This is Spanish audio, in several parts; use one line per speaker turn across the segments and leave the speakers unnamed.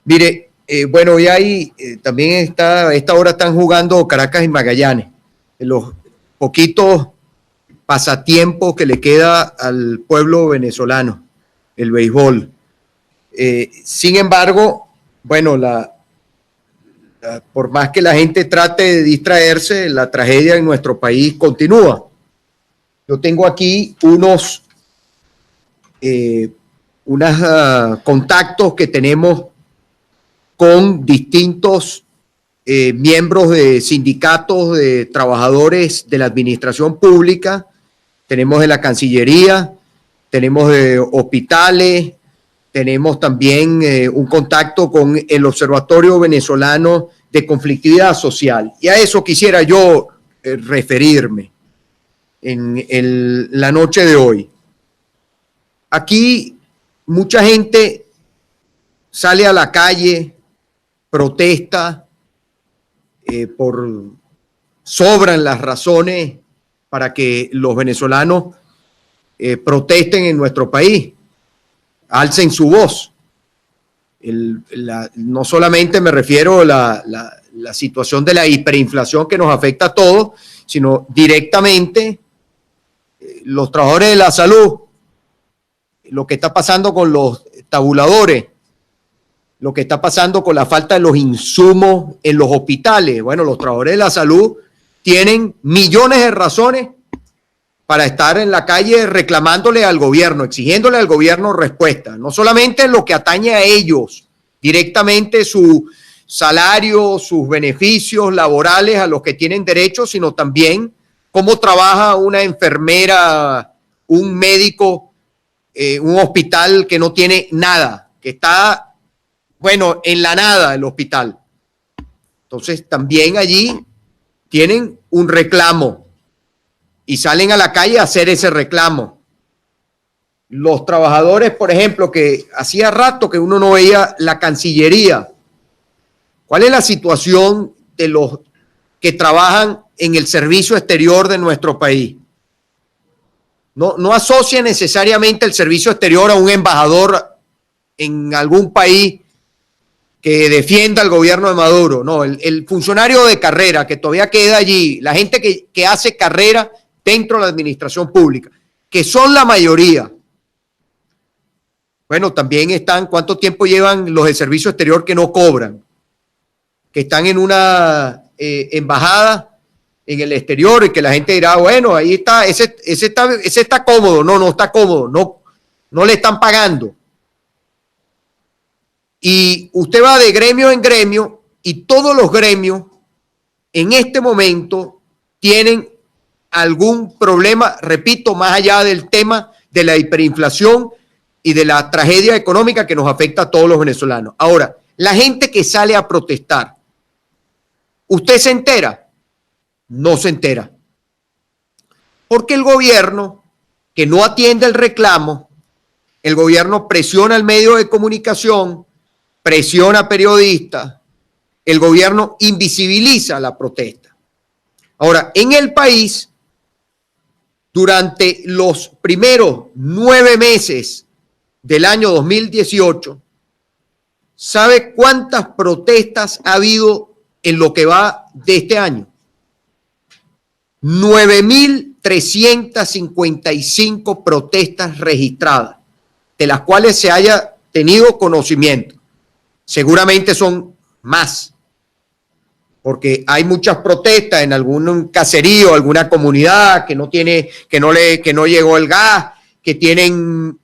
Mire, bueno, hoy hay, también está, a esta hora están jugando Caracas y Magallanes, en los poquitos pasatiempos que le queda al pueblo venezolano, el béisbol. Sin embargo, bueno, por más que la gente trate de distraerse, la tragedia en nuestro país continúa. Yo tengo aquí unos contactos que tenemos con distintos miembros de sindicatos de trabajadores de la administración pública, tenemos de la Cancillería, tenemos de hospitales, tenemos también un contacto con el Observatorio Venezolano de Conflictividad Social. Y a eso quisiera yo referirme en la noche de hoy. Aquí mucha gente sale a la calle, protesta, sobran las razones para que los venezolanos protesten en nuestro país, alcen su voz. No solamente me refiero a la situación de la hiperinflación que nos afecta a todos, sino directamente los trabajadores de la salud, lo que está pasando con los tabuladores, lo que está pasando con la falta de los insumos en los hospitales. Bueno, los trabajadores de la salud tienen millones de razones para estar en la calle reclamándole al gobierno, exigiéndole al gobierno respuesta, no solamente en lo que atañe a ellos, directamente su salario, sus beneficios laborales a los que tienen derecho, sino también cómo trabaja una enfermera, un médico, un hospital que no tiene nada, que está, bueno, en la nada el hospital. Entonces también allí tienen un reclamo y salen a la calle a hacer ese reclamo. Los trabajadores, por ejemplo, que hacía rato que uno no veía la Cancillería. ¿Cuál es la situación de los que trabajan en el servicio exterior de nuestro país? No asocia necesariamente el servicio exterior a un embajador en algún país que defienda al gobierno de Maduro. No, el funcionario de carrera que todavía queda allí, la gente que hace carrera dentro de la administración pública, que son la mayoría. Bueno, también están, ¿cuánto tiempo llevan los de servicio exterior que no cobran? Que están en una embajada en el exterior y que la gente dirá, bueno, ahí está, ese está cómodo. No está cómodo, no le están pagando. Y usted va de gremio en gremio y todos los gremios en este momento tienen algún problema, repito, más allá del tema de la hiperinflación y de la tragedia económica que nos afecta a todos los venezolanos. Ahora, la gente que sale a protestar, ¿usted se entera? No se entera. Porque el gobierno, que no atiende el reclamo, el gobierno presiona al medio de comunicación, presiona a periodistas, el gobierno invisibiliza la protesta. Ahora, en el país, durante los primeros 9 meses del año 2018, ¿sabe cuántas protestas ha habido en lo que va de este año? 9.355 protestas registradas, de las cuales se haya tenido conocimiento. Seguramente son más, porque hay muchas protestas en algún caserío, alguna comunidad que no llegó el gas, que tienen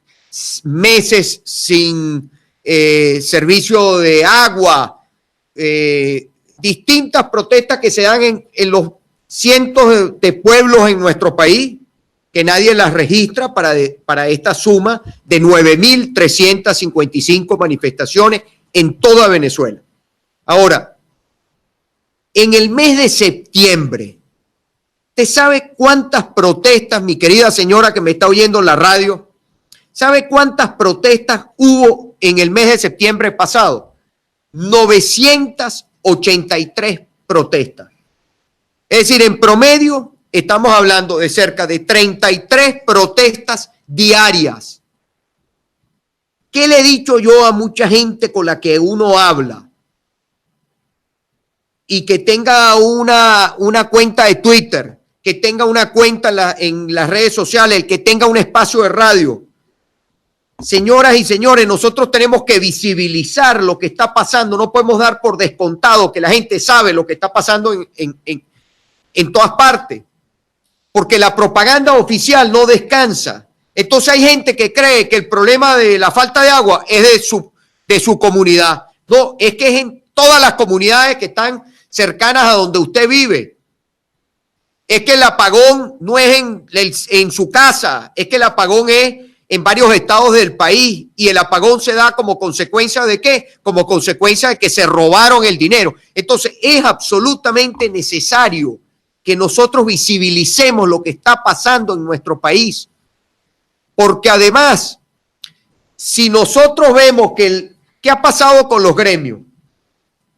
meses sin servicio de agua, distintas protestas que se dan en los cientos de pueblos en nuestro país, que nadie las registra para esta suma de 9.355 manifestaciones en toda Venezuela. Ahora, en el mes de septiembre, ¿usted sabe cuántas protestas, mi querida señora que me está oyendo en la radio, sabe cuántas protestas hubo en el mes de septiembre pasado? 983 protestas. Es decir, en promedio estamos hablando de cerca de 33 protestas diarias. ¿qué le he dicho yo a mucha gente con la que uno habla y que tenga una cuenta de Twitter, que tenga una cuenta en las redes sociales, que tenga un espacio de radio? Señoras y señores, nosotros tenemos que visibilizar lo que está pasando. No podemos dar por descontado que la gente sabe lo que está pasando en todas partes, porque la propaganda oficial no descansa. Entonces hay gente que cree que el problema de la falta de agua es de su comunidad. No, es que es en todas las comunidades que están cercanas a donde usted vive. Es que el apagón no es en su casa, es que el apagón es en varios estados del país, y el apagón se da como consecuencia ¿de qué? Como consecuencia de que se robaron el dinero. Entonces es absolutamente necesario que nosotros visibilicemos lo que está pasando en nuestro país, porque además, si nosotros vemos ¿qué ha pasado con los gremios?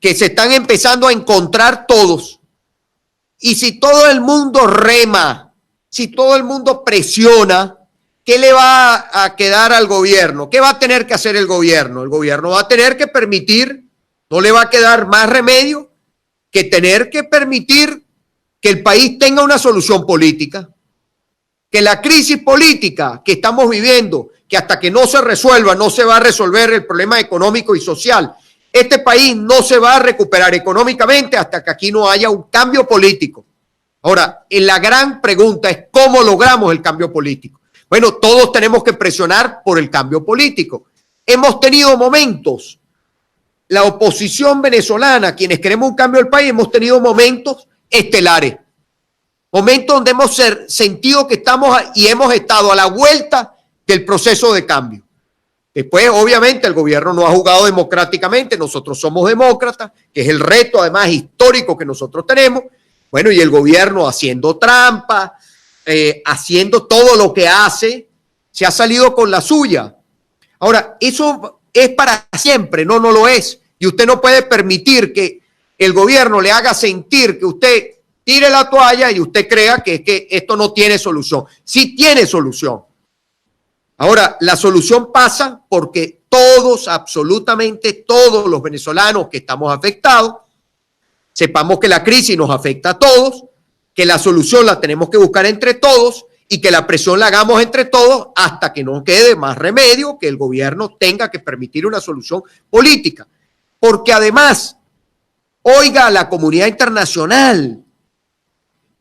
Que se están empezando a encontrar todos, y si todo el mundo rema, si todo el mundo presiona, ¿qué le va a quedar al gobierno? ¿Qué va a tener que hacer el gobierno? El gobierno va a tener que permitir, no le va a quedar más remedio que tener que permitir que el país tenga una solución política, que la crisis política que estamos viviendo, que hasta que no se resuelva, no se va a resolver el problema económico y social. Este país no se va a recuperar económicamente hasta que aquí no haya un cambio político. Ahora, la gran pregunta es ¿cómo logramos el cambio político? Bueno, todos tenemos que presionar por el cambio político. Hemos tenido momentos, la oposición venezolana, quienes queremos un cambio del país, hemos tenido momentos estelares, momentos donde hemos sentido que hemos estado a la vuelta del proceso de cambio. Después, obviamente, el gobierno no ha jugado democráticamente, nosotros somos demócratas, que es el reto además histórico que nosotros tenemos. Bueno, y el gobierno haciendo trampa, haciendo todo lo que hace, se ha salido con la suya. Ahora, eso es para siempre, no lo es. Y usted no puede permitir que el gobierno le haga sentir que usted tire la toalla y usted crea que esto no tiene solución. Sí tiene solución. Ahora, la solución pasa porque todos, absolutamente todos los venezolanos que estamos afectados, sepamos que la crisis nos afecta a todos, que la solución la tenemos que buscar entre todos y que la presión la hagamos entre todos hasta que no quede más remedio que el gobierno tenga que permitir una solución política. Porque además, oiga, la comunidad internacional,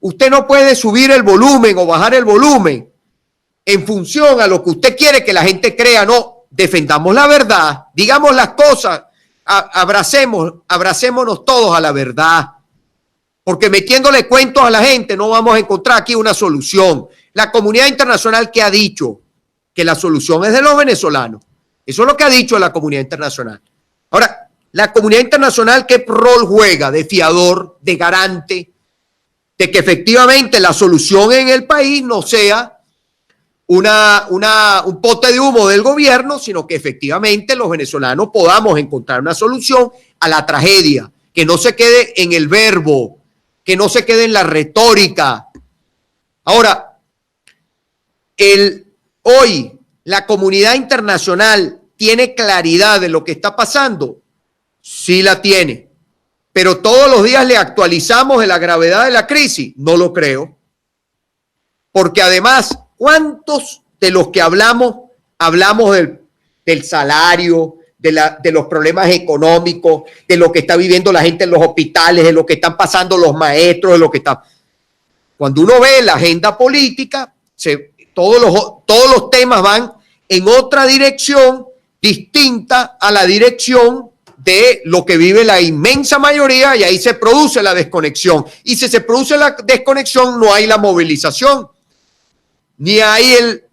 usted no puede subir el volumen o bajar el volumen en función a lo que usted quiere que la gente crea. No, defendamos la verdad, digamos las cosas, abracémonos todos a la verdad, porque metiéndole cuentos a la gente no vamos a encontrar aquí una solución. La comunidad internacional, que ha dicho que la solución es de los venezolanos, eso es lo que ha dicho la comunidad internacional. Ahora, la comunidad internacional, ¿qué rol juega? De fiador, de garante, de que efectivamente la solución en el país no sea un pote de humo del gobierno, sino que efectivamente los venezolanos podamos encontrar una solución a la tragedia, que no se quede en el verbo, que no se quede en la retórica. Ahora, hoy la comunidad internacional tiene claridad de lo que está pasando. Sí la tiene, pero todos los días le actualizamos de la gravedad de la crisis. No lo creo, porque además, ¿cuántos de los que hablamos del salario, de los problemas económicos, de lo que está viviendo la gente en los hospitales, de lo que están pasando los maestros, de lo que está? Cuando uno ve la agenda política, todos los temas van en otra dirección distinta a la dirección de lo que vive la inmensa mayoría, y ahí se produce la desconexión. Y si se produce la desconexión, no hay la movilización, ni hay el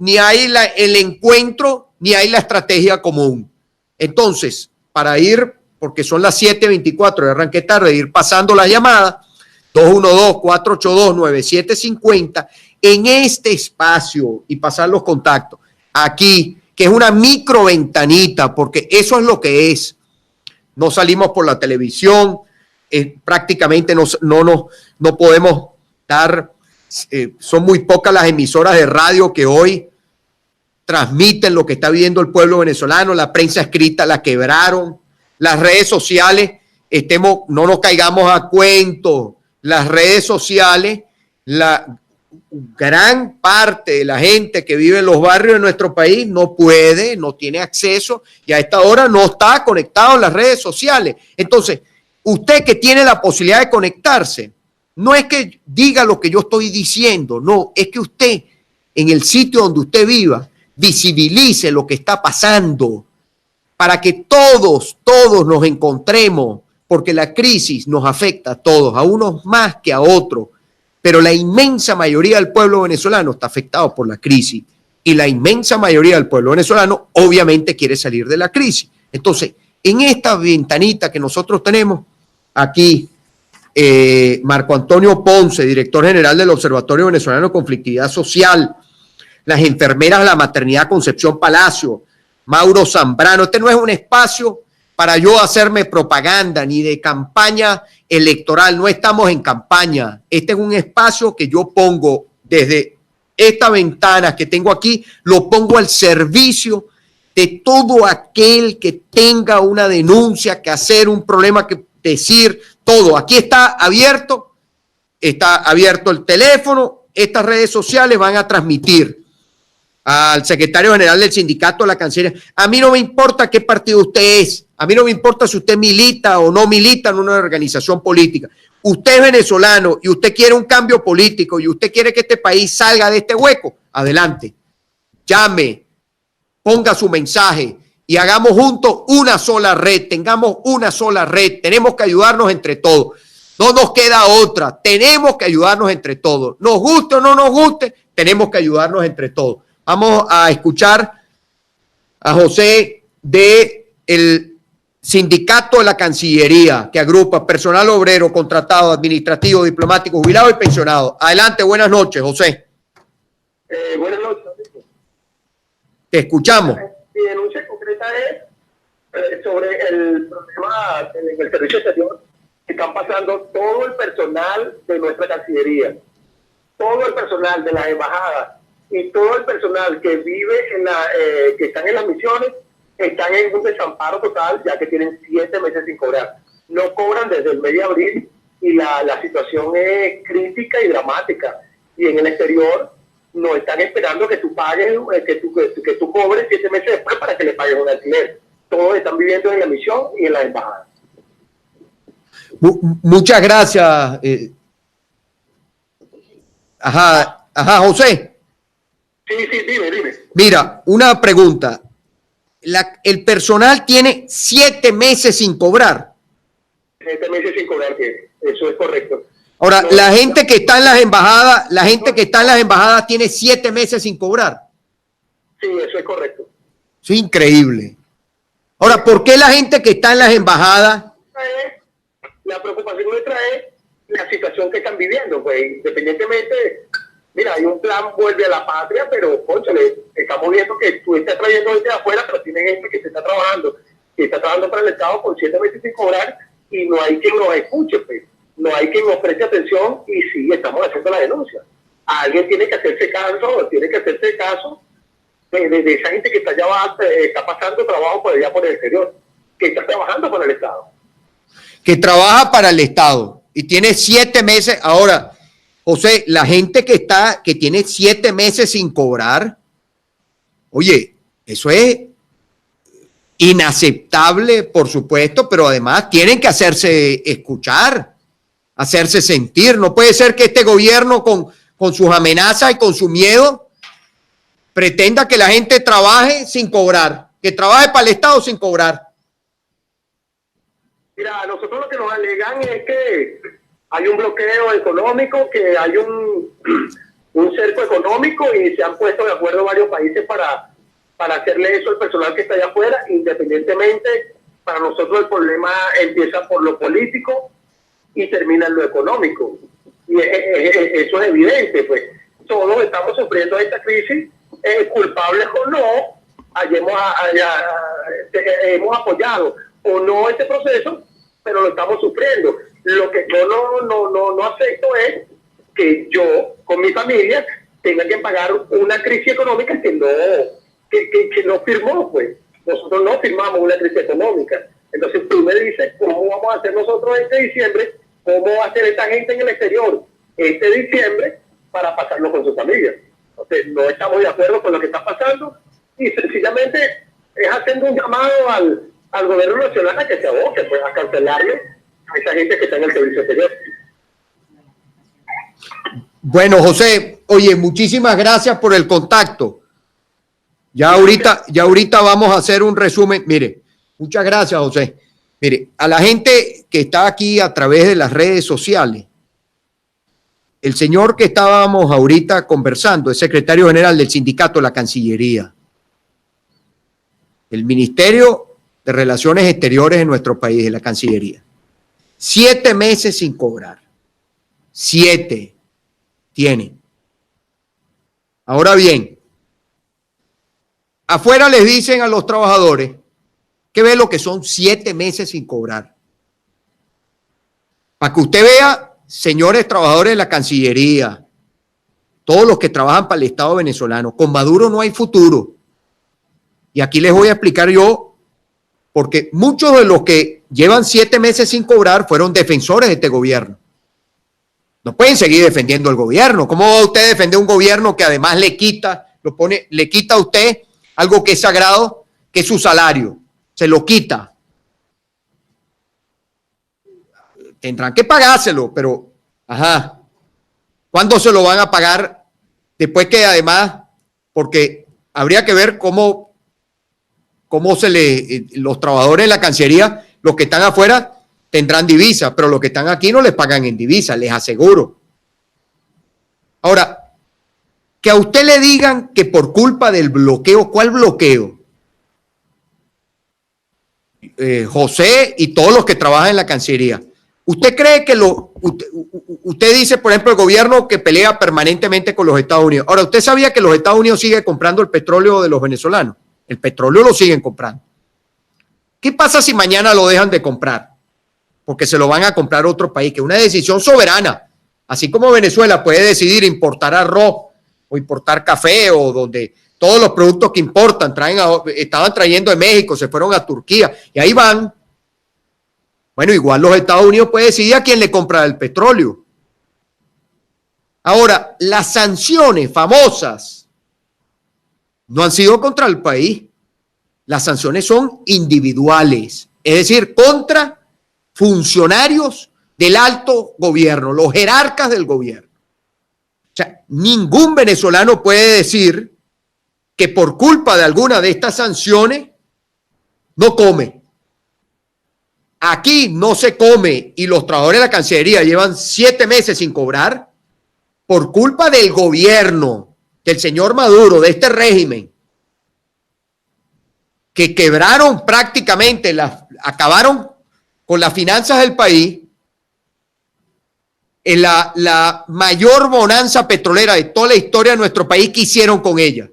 encuentro, ni hay la estrategia común. Entonces, para ir, porque son las 7:24, arranqué tarde, ir pasando las llamadas, 212-482-9750, en este espacio, y pasar los contactos, aquí, que es una microventanita, porque eso es lo que es. No salimos por la televisión, prácticamente no podemos dar, son muy pocas las emisoras de radio que hoy transmiten lo que está viviendo el pueblo venezolano, la prensa escrita la quebraron, las redes sociales, no nos caigamos a cuentos, las redes sociales, la gran parte de la gente que vive en los barrios de nuestro país no puede, no tiene acceso y a esta hora no está conectado en las redes sociales. Entonces, usted que tiene la posibilidad de conectarse, no es que diga lo que yo estoy diciendo, no, es que usted en el sitio donde usted viva visibilice lo que está pasando para que todos nos encontremos, porque la crisis nos afecta a todos, a unos más que a otros, pero la inmensa mayoría del pueblo venezolano está afectado por la crisis y la inmensa mayoría del pueblo venezolano obviamente quiere salir de la crisis. Entonces, en esta ventanita que nosotros tenemos aquí, Marco Antonio Ponce, director general del Observatorio Venezolano de Conflictividad Social, las enfermeras de la maternidad Concepción Palacio, Mauro Zambrano. Este no es un espacio para yo hacerme propaganda ni de campaña electoral, no estamos en campaña. Este es un espacio que yo pongo desde esta ventana que tengo aquí, lo pongo al servicio de todo aquel que tenga una denuncia que hacer, un problema que decir, todo. Aquí está abierto el teléfono, estas redes sociales van a transmitir al secretario general del sindicato de la Cancillería. A mí no me importa qué partido usted es, a mí no me importa si usted milita o no milita en una organización política. Usted es venezolano y usted quiere un cambio político y usted quiere que este país salga de este hueco, adelante. Llame, ponga su mensaje y hagamos juntos una sola red, tengamos una sola red. Tenemos que ayudarnos entre todos. No nos queda otra, tenemos que ayudarnos entre todos. Nos guste o no nos guste, tenemos que ayudarnos entre todos. Vamos a escuchar a José del Sindicato de la Cancillería, que agrupa personal obrero, contratado, administrativo, diplomático, jubilado y pensionado. Adelante, buenas noches, José.
Buenas noches.
Te escuchamos.
Mi denuncia concreta es sobre el problema en el servicio exterior que están pasando todo el personal de nuestra Cancillería, todo el personal de las embajadas y todo el personal que vive que están en las misiones están en un desamparo total, ya que tienen 7 meses sin cobrar. No cobran desde el mes de abril y la situación es crítica y dramática. Y en el exterior no están esperando que tú pagues, que tú cobres 7 meses después para que le paguen un alquiler. Todos están viviendo en la misión y en la embajada.
Muchas gracias. José.
Sí, dime.
Mira, una pregunta. El personal tiene 7 meses sin cobrar.
7 meses sin cobrar, eso es correcto.
Ahora, no, la gente que está en las embajadas, tiene 7 meses sin cobrar.
Sí, eso es correcto.
Es increíble. Ahora, ¿por qué la gente que está en las embajadas?
La preocupación nuestra es la situación que están viviendo, pues, independientemente. Mira, hay un plan Vuelve a la Patria, pero, cónchale, estamos viendo que tú estás trayendo gente de afuera, pero tiene gente que se está trabajando, para el Estado con 7 meses sin cobrar y no hay quien nos escuche, pues. No hay quien nos preste atención y sí, estamos haciendo la denuncia. Alguien tiene que hacerse caso, de esa gente que está allá abajo, está pasando trabajo por allá por el exterior, que está trabajando para el Estado.
Que trabaja para el Estado y tiene 7 meses. Ahora, José, la gente que tiene 7 meses sin cobrar, oye, eso es inaceptable, por supuesto, pero además tienen que hacerse escuchar, hacerse sentir. No puede ser que este gobierno con sus amenazas y con su miedo pretenda que la gente trabaje sin cobrar, que trabaje para el Estado sin cobrar.
Mira, nosotros lo que nos alegan es que hay un bloqueo económico, que hay un cerco económico y se han puesto de acuerdo varios países para hacerle eso al personal que está allá afuera. Independientemente, para nosotros el problema empieza por lo político y termina en lo económico. Y eso es evidente, pues. Todos estamos sufriendo esta crisis, culpables o no, hemos apoyado o no este proceso, pero lo estamos sufriendo. Lo que yo no acepto es que yo, con mi familia, tenga que pagar una crisis económica que que no firmó, pues. Nosotros no firmamos una crisis económica. Entonces tú me dices, ¿cómo vamos a hacer nosotros este diciembre? ¿Cómo va a hacer esta gente en el exterior este diciembre para pasarlo con sus familias? Entonces no estamos de acuerdo con lo que está pasando y sencillamente es haciendo un llamado al gobierno nacional a que se aboque, pues, a cancelarle a esa gente que está en el servicio exterior.
Bueno, José, oye, muchísimas gracias por el contacto. Ya ahorita vamos a hacer un resumen. Mire, muchas gracias, José. Mire, a la gente que está aquí a través de las redes sociales, el señor que estábamos ahorita conversando es secretario general del sindicato de la Cancillería, el Ministerio de Relaciones Exteriores de nuestro país, de la Cancillería. 7 meses sin cobrar. 7 tienen. Ahora bien, afuera les dicen a los trabajadores que ve lo que son 7 meses sin cobrar. Para que usted vea, señores trabajadores de la Cancillería, todos los que trabajan para el Estado venezolano, con Maduro no hay futuro. Y aquí les voy a explicar yo, porque muchos de los que llevan 7 meses sin cobrar fueron defensores de este gobierno. No pueden seguir defendiendo el gobierno. ¿Cómo va usted a defender un gobierno que además le quita a usted algo que es sagrado, que es su salario? Se lo quita. Tendrán que pagárselo, pero, ajá, ¿cuándo se lo van a pagar? Después que además, porque habría que ver cómo los trabajadores de la Cancillería, los que están afuera, tendrán divisa, pero los que están aquí no les pagan en divisa, les aseguro. Ahora, que a usted le digan que por culpa del bloqueo, ¿cuál bloqueo? José y todos los que trabajan en la Cancillería. ¿Usted cree que usted dice, por ejemplo, el gobierno que pelea permanentemente con los Estados Unidos? Ahora, ¿usted sabía que los Estados Unidos siguen comprando el petróleo de los venezolanos? El petróleo lo siguen comprando. ¿Qué pasa si mañana lo dejan de comprar? Porque se lo van a comprar a otro país, que es una decisión soberana. Así como Venezuela puede decidir importar arroz o importar café, o donde todos los productos que importan estaban trayendo de México, se fueron a Turquía y ahí van. Bueno, igual los Estados Unidos puede decidir a quién le compra el petróleo. Ahora, las sanciones famosas no han sido contra el país. Las sanciones son individuales, es decir, contra funcionarios del alto gobierno, los jerarcas del gobierno. O sea, ningún venezolano puede decir que por culpa de alguna de estas sanciones no come. Aquí no se come y los trabajadores de la Cancillería llevan 7 meses sin cobrar por culpa del gobierno, del señor Maduro, de este régimen, que quebraron prácticamente, acabaron con las finanzas del país, en la mayor bonanza petrolera de toda la historia de nuestro país. ¿Qué hicieron con ella?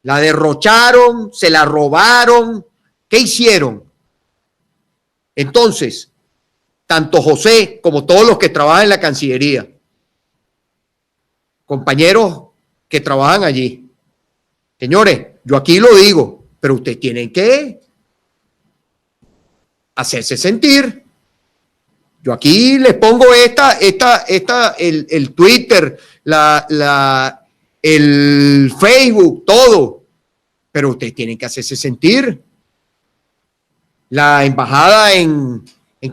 La derrocharon, se la robaron. ¿Qué hicieron? Entonces, tanto José como todos los que trabajan en la Cancillería, compañeros que trabajan allí, señores, yo aquí lo digo, pero ustedes tienen que hacerse sentir. Yo aquí les pongo el Twitter, el Facebook, todo, pero ustedes tienen que hacerse sentir. La embajada en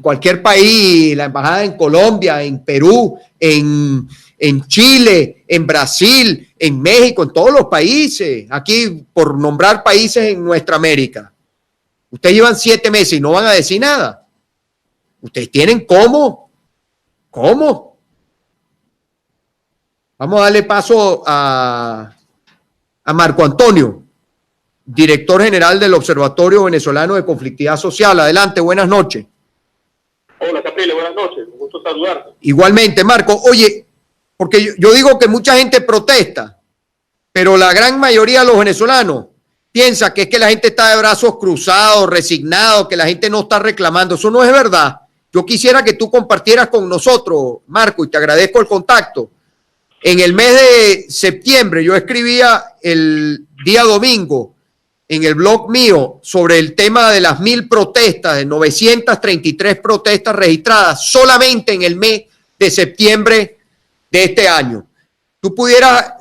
cualquier país, la embajada en Colombia, en Perú, en Chile, en Brasil, en México, en todos los países, aquí por nombrar países en nuestra América. Ustedes llevan 7 meses y no van a decir nada. Ustedes tienen cómo. Vamos a darle paso a Marco Antonio, director general del Observatorio Venezolano de Conflictividad Social. Adelante, buenas noches.
Hola, Caprile, buenas noches. Un gusto saludarte.
Igualmente, Marco. Oye, porque yo digo que mucha gente protesta, pero la gran mayoría de los venezolanos piensa que es que la gente está de brazos cruzados, resignado, que la gente no está reclamando. Eso no es verdad. Yo quisiera que tú compartieras con nosotros, Marco, y te agradezco el contacto, En el mes de septiembre yo escribía el día domingo en el blog mío sobre el tema de las 1.000 protestas, de 933 protestas registradas solamente en el mes de septiembre de este año. ¿Tú pudieras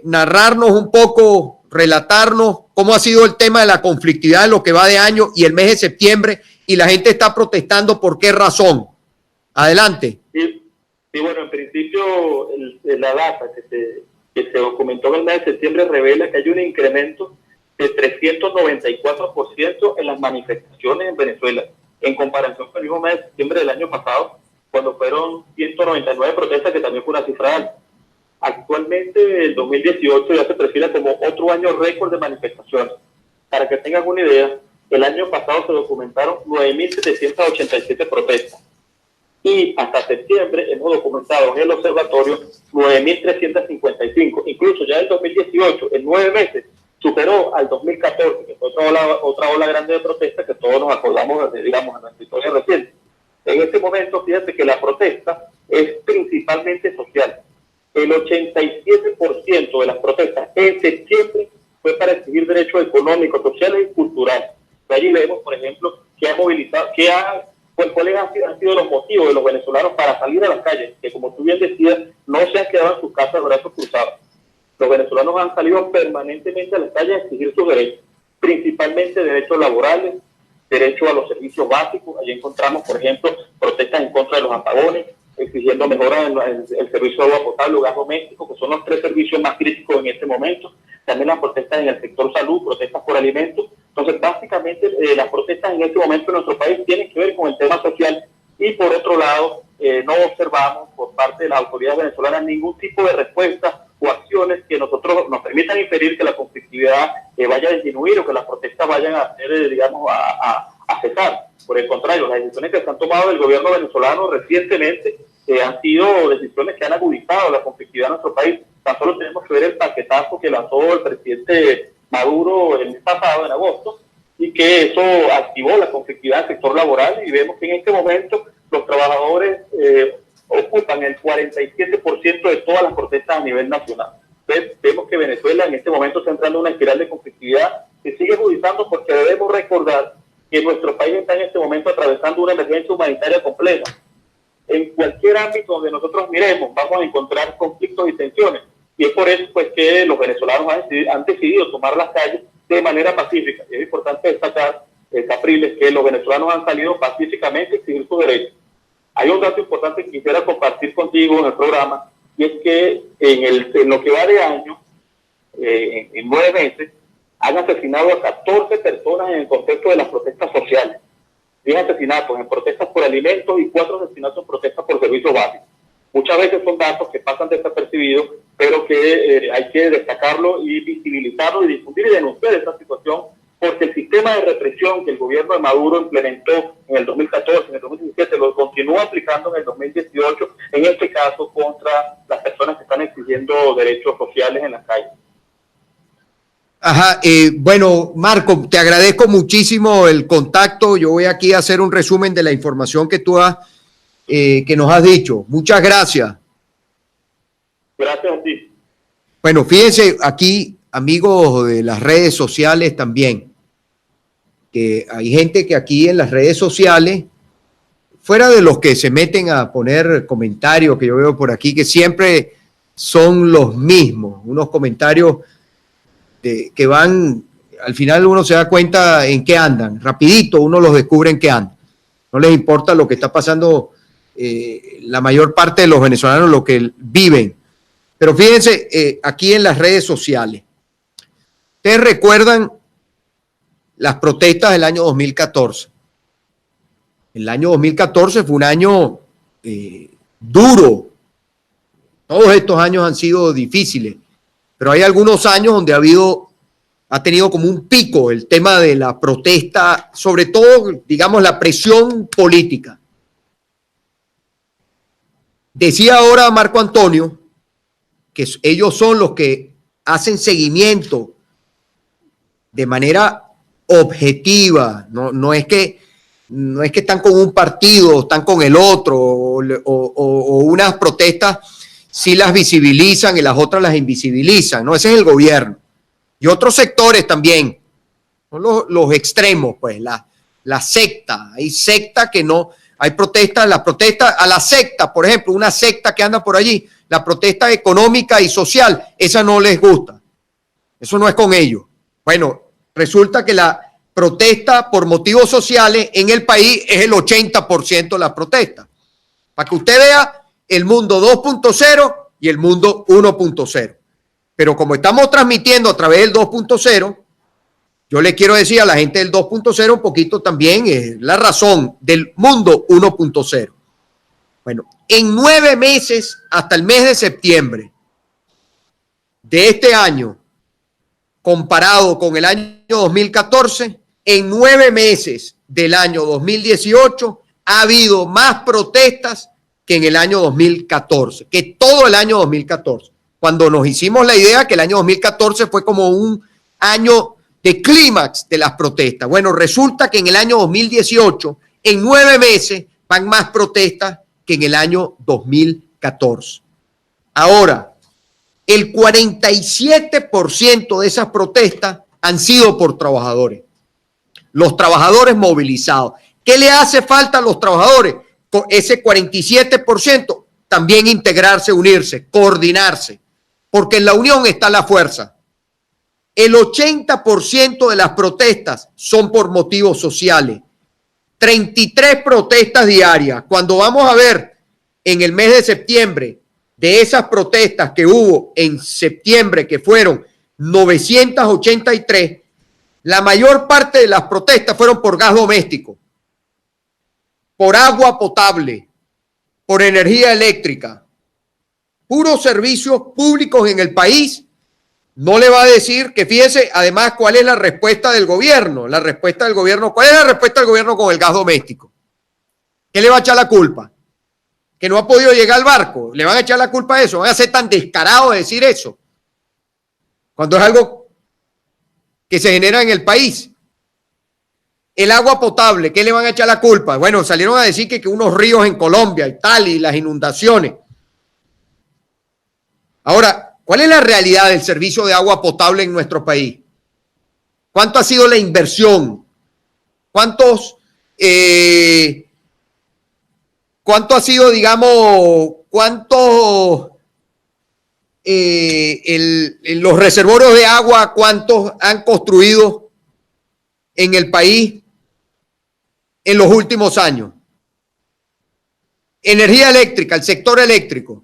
narrarnos un poco, relatarnos cómo ha sido el tema de la conflictividad en lo que va de año y el mes de septiembre, y la gente está protestando por qué razón? Adelante.
Sí, bueno, en principio la data que se documentó en el mes de septiembre revela que hay un incremento de 394% en las manifestaciones en Venezuela, en comparación con el mismo mes de septiembre del año pasado, cuando fueron 199 protestas, que también fue una cifra alta. Actualmente el 2018 ya se perfila como otro año récord de manifestaciones. Para que tengan una idea, el año pasado se documentaron 9.787 protestas. Y hasta septiembre hemos documentado en el observatorio 9.355. Incluso ya en el 2018, en 9 meses, superó al 2014, que fue otra ola grande de protestas que todos nos acordamos, digamos, en nuestra historia reciente. En este momento, fíjate que la protesta es principalmente social. El 87% de las protestas en septiembre fue para exigir derechos económicos, sociales y culturales. De allí vemos, por ejemplo, que ha movilizado, cuáles han sido los motivos de los venezolanos para salir a las calles, que como tú bien decías, no se han quedado en sus casas de brazos cruzados. Los venezolanos han salido permanentemente a las calles a exigir sus derechos, principalmente derechos laborales, derecho a los servicios básicos. Allí encontramos, por ejemplo, protestas en contra de los apagones, exigiendo mejoras en el servicio de agua potable o gas doméstico, que son los 3 servicios más críticos en este momento. También las protestas en el sector salud, protestas por alimentos. Entonces, básicamente, las protestas en este momento en nuestro país tienen que ver con el tema social, y por otro lado, no observamos por parte de las autoridades venezolanas ningún tipo de respuesta o acciones que nosotros nos permitan inferir que la conflictividad vaya a disminuir o que las protestas vayan a ser, digamos, a cesar. Por el contrario, las decisiones que se han tomado del gobierno venezolano recientemente han sido decisiones que han agudizado la conflictividad en nuestro país. Tan solo tenemos que ver el paquetazo que lanzó el presidente Maduro el mes pasado, en agosto, y que eso activó la conflictividad del sector laboral, y vemos que en este momento los trabajadores ocupan el 47% de todas las protestas a nivel nacional. Entonces, vemos que Venezuela en este momento está entrando en una espiral de conflictividad que sigue agudizando, porque debemos recordar que nuestro país está en este momento atravesando una emergencia humanitaria compleja. En cualquier ámbito donde nosotros miremos, vamos a encontrar conflictos y tensiones. Y es por eso pues, que los venezolanos han decidido tomar las calles de manera pacífica. Y es importante destacar, Capriles, que los venezolanos han salido pacíficamente a exigir sus derechos. Hay un dato importante que quisiera compartir contigo en el programa, y es que en lo que va de año, en 9 meses, han asesinado a 14 personas en el contexto de las protestas sociales. 10 asesinatos en protestas por alimentos y 4 asesinatos en protestas por servicios básicos. Muchas veces son datos que pasan desapercibidos, pero que hay que destacarlo y visibilizarlo y difundir y denunciar esta situación, porque el sistema de represión que el gobierno de Maduro implementó en el 2014, en el 2017, lo continúa aplicando en el 2018, en este caso contra las personas que están exigiendo derechos sociales en las calles.
Ajá, bueno, Marco, te agradezco muchísimo el contacto. Yo voy aquí a hacer un resumen de la información que tú que nos has dicho. Muchas gracias.
Gracias a ti.
Bueno, fíjense aquí, amigos de las redes sociales también, que hay gente que aquí en las redes sociales, fuera de los que se meten a poner comentarios que yo veo por aquí, que siempre son los mismos, unos comentarios que van, al final uno se da cuenta en qué andan, rapidito uno los descubre en qué andan. No les importa lo que está pasando la mayor parte de los venezolanos, lo que viven. Pero fíjense, aquí en las redes sociales, ¿ustedes recuerdan las protestas del año 2014? El año 2014 fue un año duro. Todos estos años han sido difíciles, pero hay algunos años donde ha tenido como un pico el tema de la protesta, sobre todo, digamos, la presión política. Decía ahora Marco Antonio que ellos son los que hacen seguimiento de manera objetiva, no es que están con un partido, están con el otro, o unas protestas, sí las visibilizan y las otras las invisibilizan, ¿no? Ese es el gobierno. Y otros sectores también, son los extremos, pues, la secta. Hay secta que no, hay protestas, las protestas a la secta, por ejemplo, una secta que anda por allí, la protesta económica y social, esa no les gusta. Eso no es con ellos. Bueno, resulta que la protesta por motivos sociales en el país es el 80% de las protestas. Para que usted vea el mundo 2.0 y el mundo 1.0. Pero como estamos transmitiendo a través del 2.0, yo le quiero decir a la gente del 2.0 un poquito también la razón del mundo 1.0. Bueno, en 9 meses, hasta el mes de septiembre de este año, comparado con el año 2014, en 9 meses del año 2018 ha habido más protestas que en el año 2014, que todo el año 2014. Cuando nos hicimos la idea que el año 2014 fue como un año de clímax de las protestas. Bueno, resulta que en el año 2018, en 9 meses, van más protestas que en el año 2014. Ahora, el 47% de esas protestas han sido por trabajadores. Los trabajadores movilizados. ¿Qué le hace falta a los trabajadores? Con ese 47% también integrarse, unirse, coordinarse, porque en la unión está la fuerza. El 80% de las protestas son por motivos sociales. 33 protestas diarias. Cuando vamos a ver en el mes de septiembre, de esas protestas que hubo en septiembre, que fueron 983, la mayor parte de las protestas fueron por gas doméstico, por agua potable, por energía eléctrica, puros servicios públicos en el país. No le va a decir que fíjese, además, cuál es la respuesta del gobierno. La respuesta del gobierno, ¿cuál es la respuesta del gobierno con el gas doméstico? ¿Qué le va a echar la culpa? ¿Que no ha podido llegar al barco? ¿Le van a echar la culpa a eso? ¿Van a ser tan descarados de decir eso? Cuando es algo que se genera en el país. El agua potable, ¿qué le van a echar la culpa? Bueno, salieron a decir que unos ríos en Colombia y tal, y las inundaciones. Ahora, ¿cuál es la realidad del servicio de agua potable en nuestro país? ¿Cuánto ha sido la inversión? ¿Cuánto ha sido, digamos, los reservorios de agua, cuántos han construido en el país en los últimos años? Energía eléctrica, el sector eléctrico.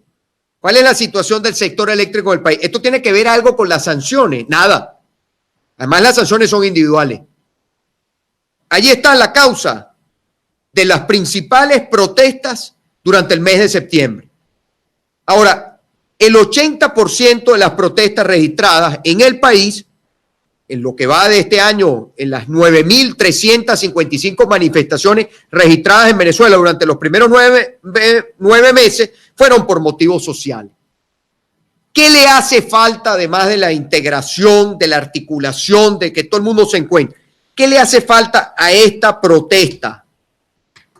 ¿Cuál es la situación del sector eléctrico del país? ¿Esto tiene que ver algo con las sanciones? Nada. Además, las sanciones son individuales. Allí está la causa de las principales protestas durante el mes de septiembre. Ahora, el 80% de las protestas registradas en el país, en lo que va de este año, en las 9.355 manifestaciones registradas en Venezuela durante los primeros 9 meses, fueron por motivos sociales. ¿Qué le hace falta, además de la integración, de la articulación, de que todo el mundo se encuentre? ¿Qué le hace falta a esta protesta?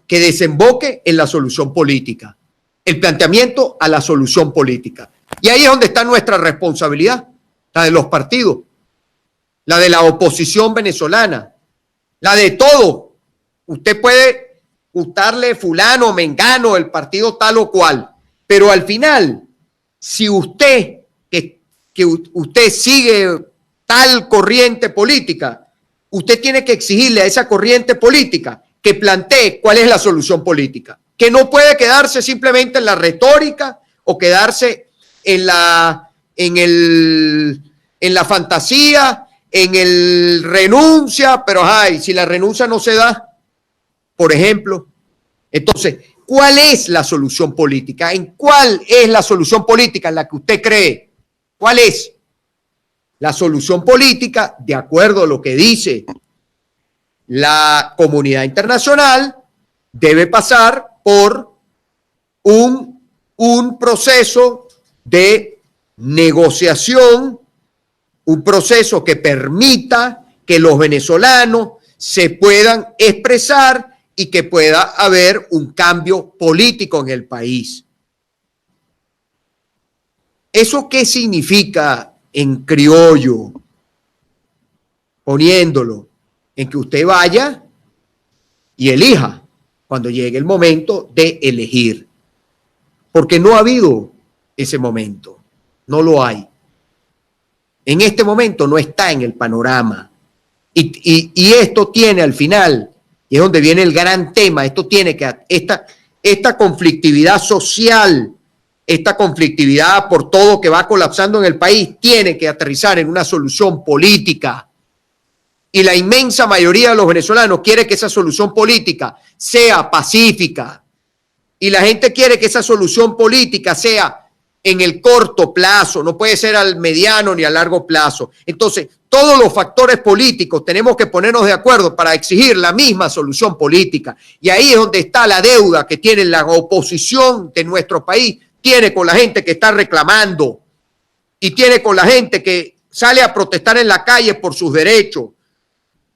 Que desemboque en la solución política, el planteamiento a la solución política. Y ahí es donde está nuestra responsabilidad, la de los partidos, la de la oposición venezolana, la de todo. Usted puede gustarle fulano, mengano, el partido tal o cual, pero al final, si usted, que usted sigue tal corriente política, usted tiene que exigirle a esa corriente política que plantee cuál es la solución política, que no puede quedarse simplemente en la retórica o quedarse en la fantasía, en el renuncia, pero si la renuncia no se da, por ejemplo, entonces, ¿cuál es la solución política? ¿En cuál es la solución política en la que usted cree? ¿Cuál es? La solución política, de acuerdo a lo que dice la comunidad internacional, debe pasar por un proceso de negociación, un proceso que permita que los venezolanos se puedan expresar y que pueda haber un cambio político en el país. ¿Eso qué significa en criollo? Poniéndolo en que usted vaya y elija cuando llegue el momento de elegir. Porque no ha habido ese momento, no lo hay. En este momento no está en el panorama. Y esto tiene al final, y es donde viene el gran tema, esto tiene que, esta conflictividad social, esta conflictividad por todo que va colapsando en el país, tiene que aterrizar en una solución política. Y la inmensa mayoría de los venezolanos quiere que esa solución política sea pacífica. Y la gente quiere que esa solución política sea en el corto plazo, no puede ser al mediano ni a largo plazo. Entonces, todos los factores políticos tenemos que ponernos de acuerdo para exigir la misma solución política. Y ahí es donde está la deuda que tiene la oposición de nuestro país, tiene con la gente que está reclamando y tiene con la gente que sale a protestar en la calle por sus derechos.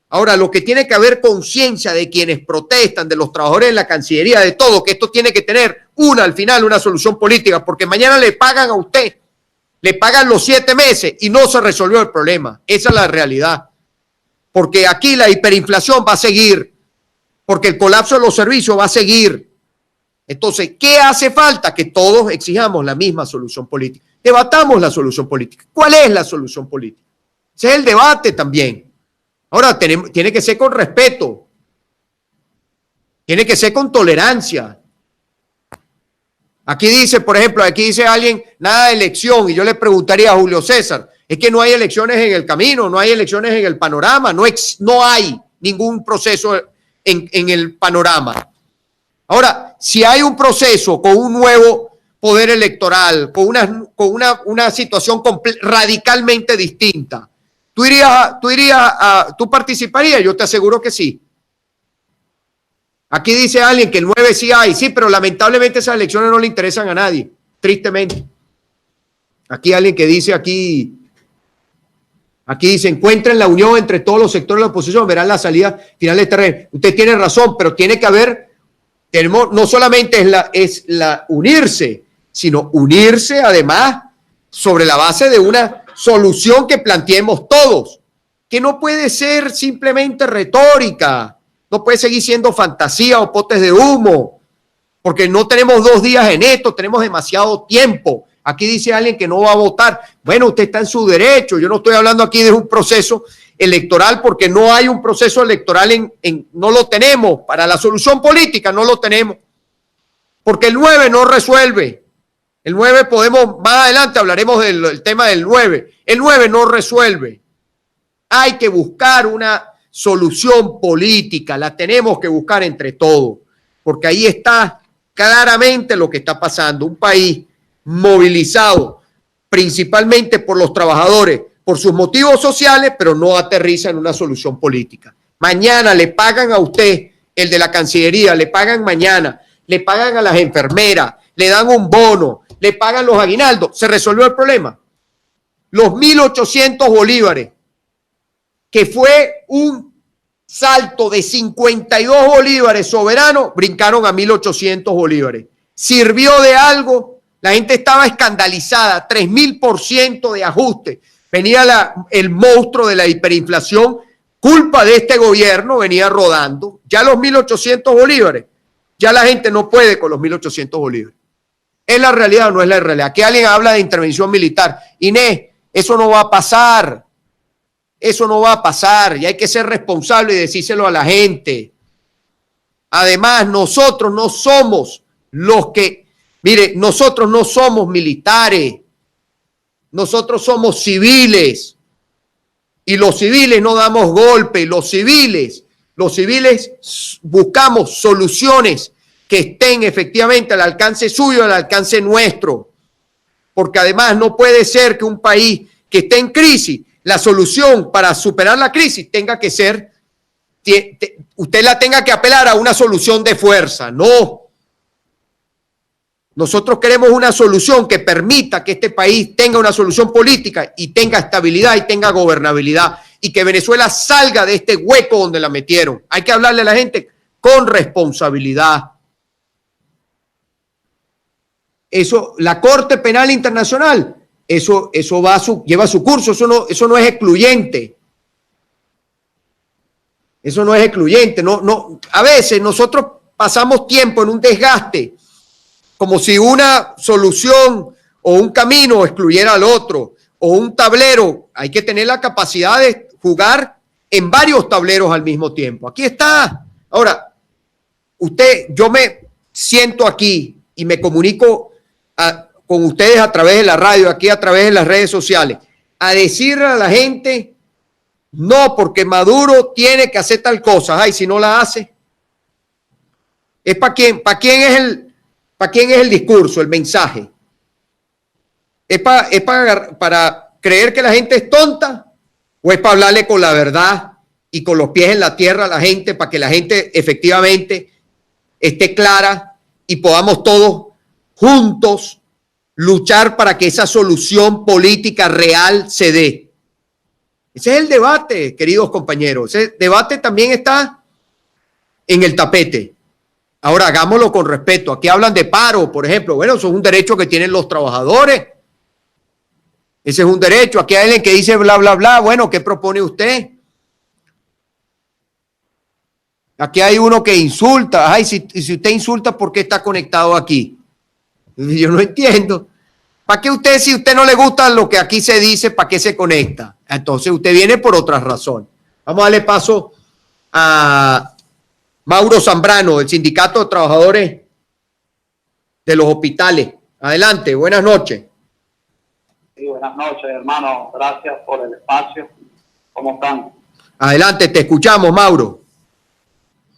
Ahora, lo que tiene que haber conciencia de quienes protestan, de los trabajadores de la Cancillería, de todo, que esto tiene que tener al final una solución política, porque mañana le pagan a usted, le pagan los 7 meses y no se resolvió el problema. Esa es la realidad. Porque aquí la hiperinflación va a seguir, porque el colapso de los servicios va a seguir. Entonces, ¿qué hace falta? Que todos exijamos la misma solución política. Debatamos la solución política. ¿Cuál es la solución política? Ese es el debate también. Ahora, tiene que ser con respeto, tiene que ser con tolerancia. Aquí dice, por ejemplo, aquí dice alguien, nada de elección, y yo le preguntaría a Julio César, es que no hay elecciones en el camino, no hay elecciones en el panorama, no hay ningún proceso en el panorama. Ahora, si hay un proceso con un nuevo poder electoral, con una situación radicalmente distinta, ¿Tú participarías? Yo te aseguro que sí. Aquí dice alguien que el 9 sí hay, sí, pero lamentablemente esas elecciones no le interesan a nadie, tristemente. Aquí alguien que dice aquí dice, encuentren la unión entre todos los sectores de la oposición, verán la salida final de este terreno. Usted tiene razón, pero tiene que haber, no solamente es la unirse, sino unirse además sobre la base de una solución que planteemos todos, que no puede ser simplemente retórica, no puede seguir siendo fantasía o potes de humo, porque no tenemos 2 días en esto, tenemos demasiado tiempo. Aquí dice alguien que no va a votar. Bueno, usted está en su derecho. Yo no estoy hablando aquí de un proceso electoral porque no hay un proceso electoral no lo tenemos. Para la solución política no lo tenemos. Porque el 9 no resuelve. El 9 podemos, más adelante hablaremos del tema del 9. El 9 no resuelve. Hay que buscar una solución política. La tenemos que buscar entre todos. Porque ahí está claramente lo que está pasando. Un país movilizado principalmente por los trabajadores, por sus motivos sociales, pero no aterriza en una solución política. Mañana le pagan a usted, el de la Cancillería, le pagan mañana, le pagan a las enfermeras, le dan un bono, le pagan los aguinaldos, se resolvió el problema. Los 1.800 bolívares, que fue un salto de 52 bolívares soberanos, brincaron a 1.800 bolívares. ¿Sirvió de algo? La gente estaba escandalizada, 3.000% de ajuste. Venía el monstruo de la hiperinflación, culpa de este gobierno, venía rodando. Ya los 1.800 bolívares, ya la gente no puede con los 1.800 bolívares. ¿Es la realidad o no es la realidad? Aquí alguien habla de intervención militar. Inés, eso no va a pasar. Eso no va a pasar y hay que ser responsable y decírselo a la gente. Además, nosotros no somos los que... Mire, nosotros no somos militares, nosotros somos civiles y los civiles no damos golpes, los civiles buscamos soluciones que estén efectivamente al alcance suyo, al alcance nuestro, porque además no puede ser que un país que esté en crisis, la solución para superar la crisis tenga que ser, usted la tenga que apelar a una solución de fuerza, no. Nosotros queremos una solución que permita que este país tenga una solución política y tenga estabilidad y tenga gobernabilidad y que Venezuela salga de este hueco donde la metieron. Hay que hablarle a la gente con responsabilidad. Eso, la Corte Penal Internacional eso lleva su curso, eso no es excluyente. Eso no es excluyente. A veces nosotros pasamos tiempo en un desgaste, como si una solución o un camino excluyera al otro, o un tablero. Hay que tener la capacidad de jugar en varios tableros al mismo tiempo. Aquí está. Ahora, yo me siento aquí y me comunico con ustedes a través de la radio, aquí a través de las redes sociales, a decirle a la gente, no, porque Maduro tiene que hacer tal cosa. Ay, si no la hace, ¿es para quién? ¿Para quién es el discurso, el mensaje? ¿Es para creer que la gente es tonta? ¿O es para hablarle con la verdad y con los pies en la tierra a la gente, para que la gente efectivamente esté clara y podamos todos juntos luchar para que esa solución política real se dé? Ese es el debate, queridos compañeros. Ese debate también está en el tapete. Ahora, hagámoslo con respeto. Aquí hablan de paro, por ejemplo. Bueno, eso es un derecho que tienen los trabajadores. Ese es un derecho. Aquí hay alguien que dice bla, bla, bla. Bueno, ¿qué propone usted? Aquí hay uno que insulta. Ay, si usted insulta, ¿por qué está conectado aquí? Yo no entiendo. ¿Para qué usted, si usted no le gusta lo que aquí se dice, para qué se conecta? Entonces usted viene por otra razón. Vamos a darle paso a Mauro Zambrano, del Sindicato de Trabajadores de los Hospitales. Adelante, buenas noches.
Sí, buenas noches, hermano. Gracias por el espacio. ¿Cómo están?
Adelante, te escuchamos, Mauro.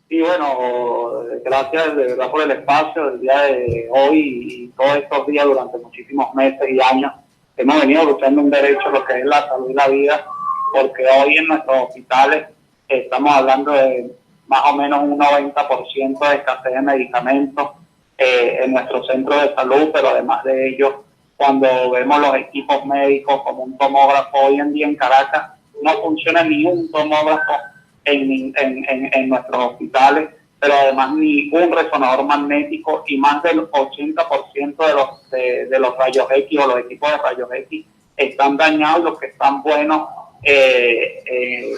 Sí, bueno, gracias de verdad por el espacio del día de hoy y todos estos días durante muchísimos meses y años. Hemos venido luchando un derecho, lo que es la salud y la vida, porque hoy en nuestros hospitales estamos hablando de más o menos un 90% de escasez de medicamentos en nuestro centro de salud, pero además de ello, cuando vemos los equipos médicos como un tomógrafo, hoy en día en Caracas no funciona ni un tomógrafo en nuestros hospitales, pero además ni un resonador magnético, y más del 80% de los rayos X o los equipos de rayos X están dañados. Los que están buenos, el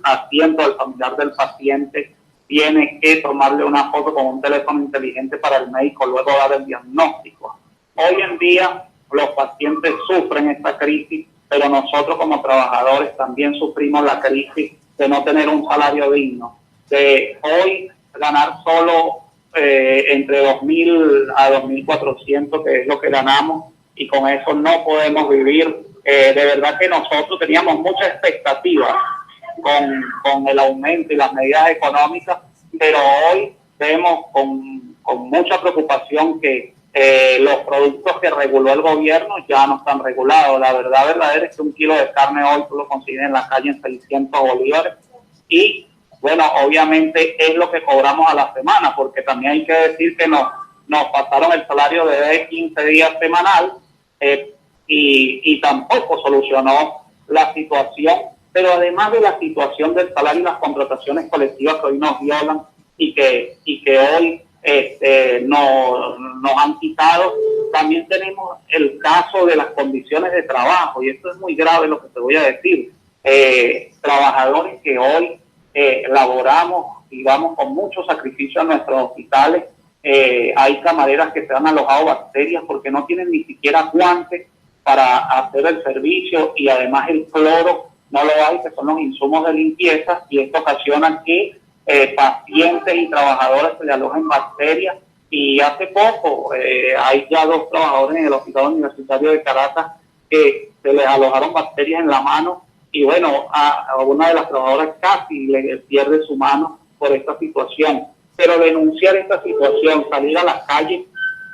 paciente o el familiar del paciente tiene que tomarle una foto con un teléfono inteligente para el médico luego dar el diagnóstico. Hoy en día los pacientes sufren esta crisis, pero nosotros como trabajadores también sufrimos la crisis de no tener un salario digno, de hoy ganar solo entre 2.000 a 2.400, que es lo que ganamos, y con eso no podemos vivir. De verdad que nosotros teníamos mucha expectativa con el aumento y las medidas económicas, pero hoy vemos con mucha preocupación que los productos que reguló el gobierno ya no están regulados. La verdad verdadera es que un kilo de carne hoy tú lo consigues en la calle en 600 bolívares y bueno, obviamente es lo que cobramos a la semana, porque también hay que decir que nos pasaron el salario de 15 días semanal y tampoco solucionó la situación, pero además de la situación del salario y las contrataciones colectivas que hoy nos violan y que hoy nos han quitado, también tenemos el caso de las condiciones de trabajo, y esto es muy grave lo que te voy a decir. Trabajadores que hoy laboramos y vamos con mucho sacrificio a nuestros hospitales. Hay camareras que se han alojado bacterias porque no tienen ni siquiera guantes para hacer el servicio, y además el cloro no lo hay, que son los insumos de limpieza, y esto ocasiona que pacientes y trabajadores se le alojen bacterias. Y hace poco hay ya 2 trabajadores en el Hospital Universitario de Caracas que se les alojaron bacterias en la mano, y bueno, a una de las trabajadoras casi le pierde su mano por esta situación. Pero denunciar esta situación, salir a las calles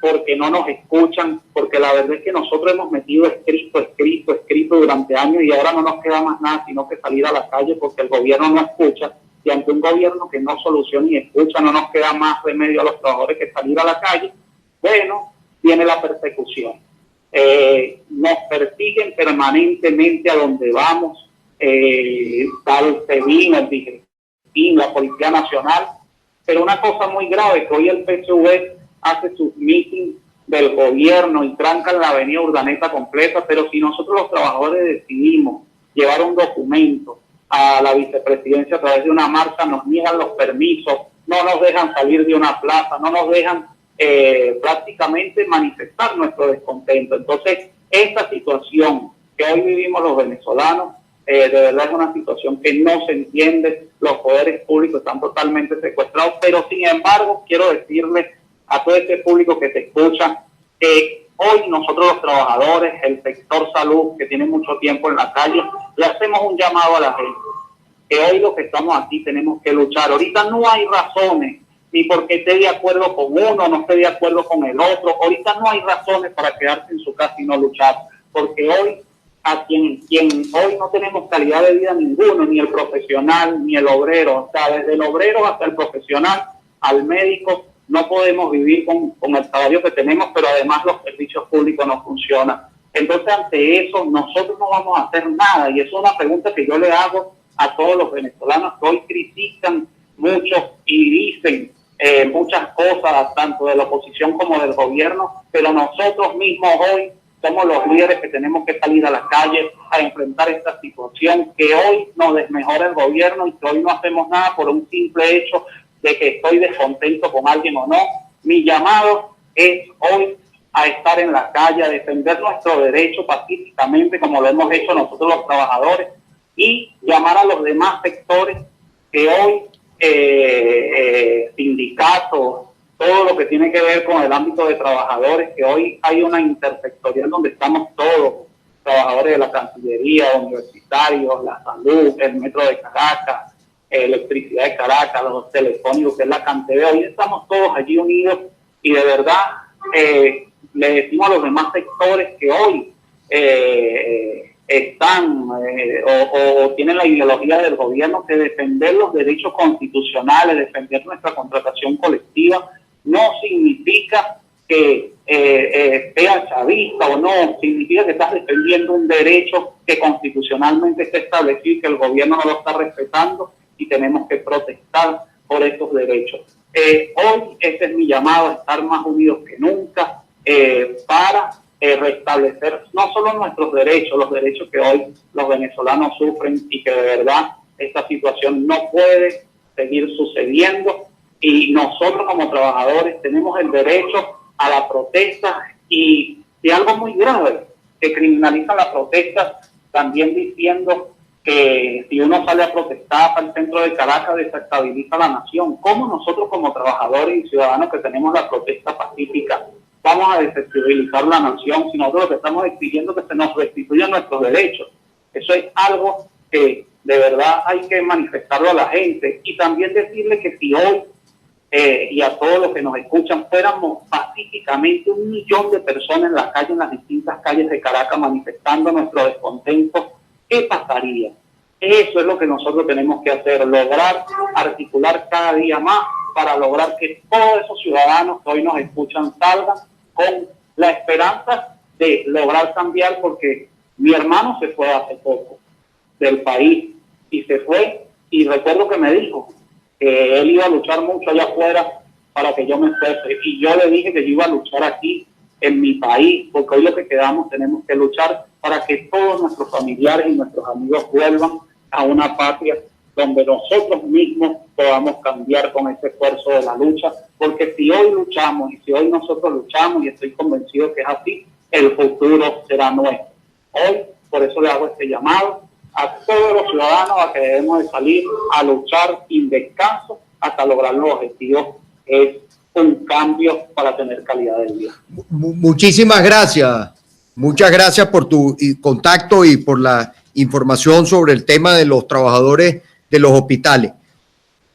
porque no nos escuchan, porque la verdad es que nosotros hemos metido escrito durante años, y ahora no nos queda más nada sino que salir a la calle porque el gobierno no escucha, y ante un gobierno que no soluciona ni escucha, no nos queda más remedio a los trabajadores que salir a la calle. Bueno, viene la persecución. Nos persiguen permanentemente a donde vamos, tal SEBIN, el DIGESIN, la Policía Nacional, pero una cosa muy grave, que hoy el PSV hace sus meetings del gobierno y trancan la avenida Urdaneta completa, pero si nosotros los trabajadores decidimos llevar un documento a la vicepresidencia a través de una marcha, nos niegan los permisos, no nos dejan salir de una plaza, no nos dejan prácticamente manifestar nuestro descontento. Entonces, esta situación que hoy vivimos los venezolanos, de verdad es una situación que no se entiende, los poderes públicos están totalmente secuestrados, pero sin embargo, quiero decirle a todo este público que te escucha, que hoy nosotros los trabajadores, el sector salud, que tiene mucho tiempo en la calle, le hacemos un llamado a la gente, que hoy los que estamos aquí tenemos que luchar. Ahorita no hay razones, ni porque esté de acuerdo con uno, no esté de acuerdo con el otro, ahorita no hay razones para quedarse en su casa y no luchar, porque hoy a quien hoy no tenemos calidad de vida ninguno, ni el profesional, ni el obrero, o sea, desde el obrero hasta el profesional, al médico, no podemos vivir con el salario que tenemos, pero además los servicios públicos no funcionan. Entonces, ante eso, nosotros no vamos a hacer nada, y eso es una pregunta que yo le hago a todos los venezolanos que hoy critican mucho y dicen muchas cosas, tanto de la oposición como del gobierno, pero nosotros mismos hoy somos los líderes que tenemos que salir a la calle a enfrentar esta situación, que hoy nos desmejora el gobierno y que hoy no hacemos nada por un simple hecho de que estoy descontento con alguien o no. Mi llamado es hoy a estar en la calle, a defender nuestro derecho pacíficamente, como lo hemos hecho nosotros los trabajadores, y llamar a los demás sectores que hoy, sindicatos, todo lo que tiene que ver con el ámbito de trabajadores, que hoy hay una intersectorial donde estamos todos, trabajadores de la Cancillería, universitarios, la salud, el metro de Caracas, electricidad de Caracas, los telefónicos, que es la CanTV. Hoy estamos todos allí unidos y de verdad le decimos a los demás sectores que hoy están o tienen la ideología del gobierno, que defender los derechos constitucionales, defender nuestra contratación colectiva, no significa que sea chavista o no, significa que estás defendiendo un derecho que constitucionalmente está establecido y que el gobierno no lo está respetando, y tenemos que protestar por estos derechos. Hoy ese es mi llamado, a estar más unidos que nunca para restablecer no solo nuestros derechos, los derechos que hoy los venezolanos sufren, y que de verdad esta situación no puede seguir sucediendo, y nosotros como trabajadores tenemos el derecho a la protesta, y algo muy grave, que criminalizan la protesta, también diciendo que si uno sale a protestar para el centro de Caracas desestabiliza la nación. ¿Cómo nosotros como trabajadores y ciudadanos que tenemos la protesta pacífica vamos a desestabilizar la nación si nosotros lo que estamos exigiendo es que se nos restituyan nuestros derechos? Eso es algo que de verdad hay que manifestarlo a la gente, y también decirle que si hoy y a todos los que nos escuchan fuéramos pacíficamente 1 millón de personas en la calle, en las distintas calles de Caracas, manifestando nuestro descontento, ¿qué pasaría? Eso es lo que nosotros tenemos que hacer, lograr articular cada día más para lograr que todos esos ciudadanos que hoy nos escuchan salgan con la esperanza de lograr cambiar, porque mi hermano se fue hace poco del país y se fue, y recuerdo que me dijo que él iba a luchar mucho allá afuera para que yo me fuese, y yo le dije que yo iba a luchar aquí en mi país, porque hoy lo que quedamos tenemos que luchar para que todos nuestros familiares y nuestros amigos vuelvan a una patria donde nosotros mismos podamos cambiar con ese esfuerzo de la lucha, porque si hoy luchamos y si hoy nosotros luchamos, y estoy convencido que es así, el futuro será nuestro. Hoy, por eso le hago este llamado a todos los ciudadanos a que debemos de salir a luchar sin descanso hasta lograr los objetivos, es un cambio para tener calidad de vida.
Muchísimas gracias. Muchas gracias por tu contacto y por la información sobre el tema de los trabajadores de los hospitales.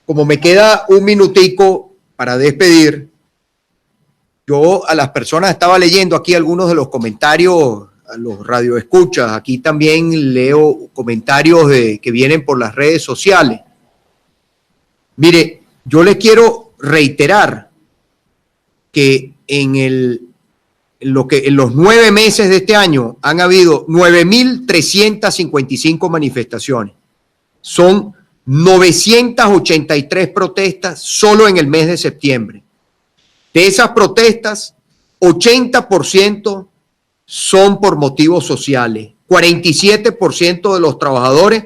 Como me queda un minutico para despedir, yo a las personas estaba leyendo aquí algunos de los comentarios, a los radioescuchas, aquí también leo comentarios que vienen por las redes sociales. Mire, yo les quiero reiterar que en los 9 meses de este año han habido 9.355 manifestaciones. Son 983 protestas solo en el mes de septiembre. De esas protestas, 80% son por motivos sociales. 47% de los trabajadores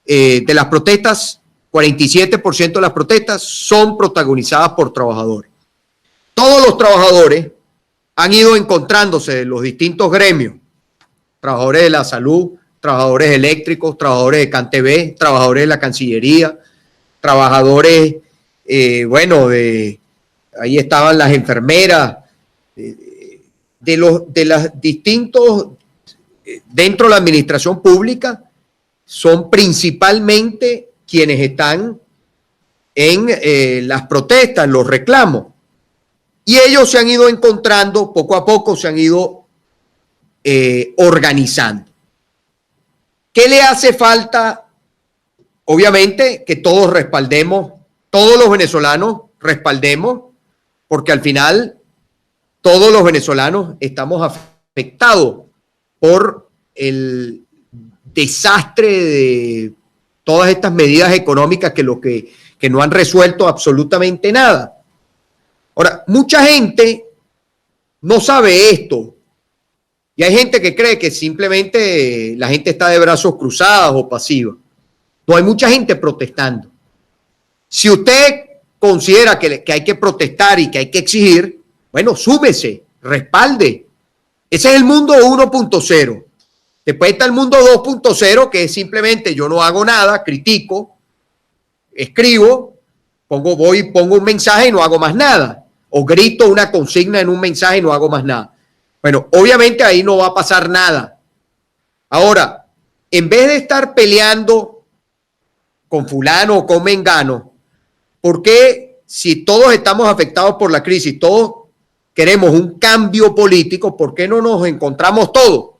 de las protestas, 47% de las protestas son protagonizadas por trabajadores. Todos los trabajadores han ido encontrándose en los distintos gremios, trabajadores de la salud, trabajadores eléctricos, trabajadores de CanTV, trabajadores de la Cancillería, trabajadores, ahí estaban las enfermeras, de las distintos, dentro de la administración pública, son principalmente quienes están en las protestas, los reclamos. Y ellos se han ido encontrando, poco a poco se han ido organizando. ¿Qué le hace falta? Obviamente que todos respaldemos, todos los venezolanos respaldemos, porque al final todos los venezolanos estamos afectados por el desastre de todas estas medidas económicas que no han resuelto absolutamente nada. Ahora, mucha gente no sabe esto y hay gente que cree que simplemente la gente está de brazos cruzados o pasiva. No, hay mucha gente protestando. Si usted considera que hay que protestar y que hay que exigir, bueno, súmese, respalde. Ese es el mundo 1.0. Después está el mundo 2.0, que es simplemente yo no hago nada, critico, escribo, pongo un mensaje y no hago más nada. O grito una consigna en un mensaje y no hago más nada. Bueno, obviamente ahí no va a pasar nada. Ahora, en vez de estar peleando con fulano o con mengano, ¿por qué si todos estamos afectados por la crisis, todos queremos un cambio político, por qué no nos encontramos todos?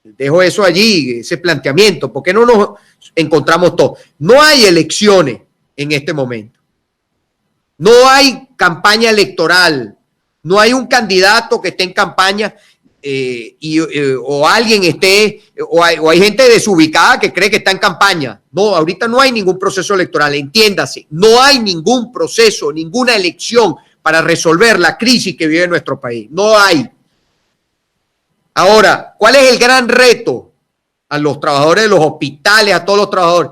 Dejo eso allí, ese planteamiento. ¿Por qué no nos encontramos todos? No hay elecciones en este momento. No hay campaña electoral. No hay un candidato que esté en campaña o alguien esté, o hay gente desubicada que cree que está en campaña. No, ahorita no hay ningún proceso electoral, entiéndase. No hay ningún proceso, ninguna elección para resolver la crisis que vive nuestro país. No hay. Ahora, ¿cuál es el gran reto a los trabajadores de los hospitales, a todos los trabajadores?